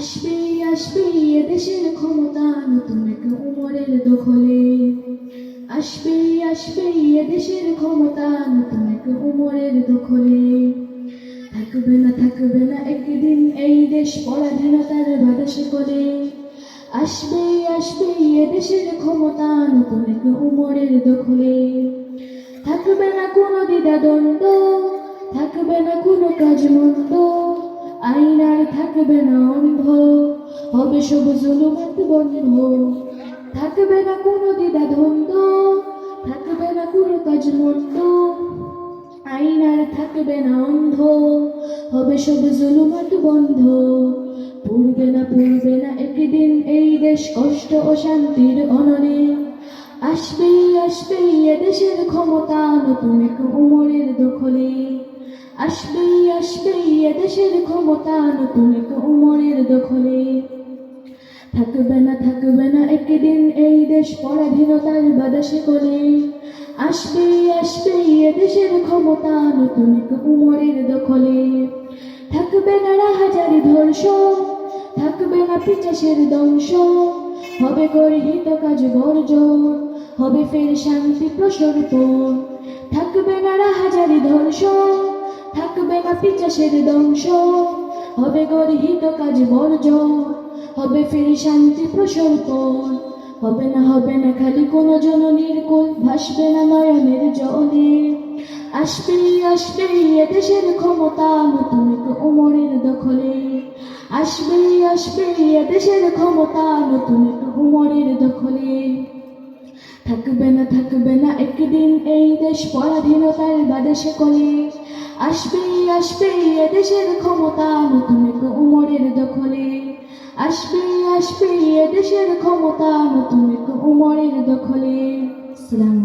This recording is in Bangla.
আসবে আসবে এদেশের ক্ষমতা নতুন এক উমরের দখলে। আসবে আসবে এদেশের ক্ষমতা নতুন এক উমরের দখলে। থাকবে না একদিন এই দেশ পরাধীনতার বাতাসে করে। আসবে আসবে এদেশের ক্ষমতা নতুন এক উমরের দখলে। থাকবে না কোনো দ্বিধা দ্বন্দ্ব, থাকবে না কোনো কাজ মন্দ, আইন আর থাকবে না অন্ধ, হবে সব জুলুমাত বন্ধ। থাকবে না কোনো দ্বিধা দ্বন্দ্ব, থাকবে না কোনো কাজ মন্দ, আইন আর থাকবে না অন্ধ, হবে সব জুলুমাত বন্ধ। পড়বে না একদিন এই দেশ কষ্ট ও শান্তির অনলে। আসবে আসবে এদেশের ক্ষমতা নতুন এক উমরের দখলে। আসবে আসবে এদেশের ক্ষমতা নতুন এক উমরের দখলে। থাকবে না একদিন এই দেশ পরাধীনতার বাতাসে করে। আসবে আসবে এদেশের ক্ষমতা নতুন এক উমরের দখলে। থাকবে না রাহাজারি ধর্ষণ, থাকবে না পিচাসের ধ্বংস, হবে গর্হিত কাজ বর্জন, হবে ফের শান্তি প্রসর্পণ। থাকবে না রাহাজারি ধর্ষণ, থাকবে না পিচাসের ধ্বংস, হবে গর্হিত কাজ বর্জন, হবে ফের শান্তি প্রসর্পণ। হবে না খালি কোনো জননীর কোল, ভাসবে না নয়নের জলে। আসবে আসবে এদেশের ক্ষমতা নতুন এক উমরের দখলে। আসবে আসবে এদেশের ক্ষমতা নতুন এক উমরের দখলে। থাকবে না একদিন এই দেশ পরাধীনতার বাতাসে করে। আসবে আসবে এদেশের ক্ষমতা নতুন এক উমরের দখলে। আসবে আসবে এদেশের ক্ষমতা নতুন এক উমরের দখলে। আসসালামু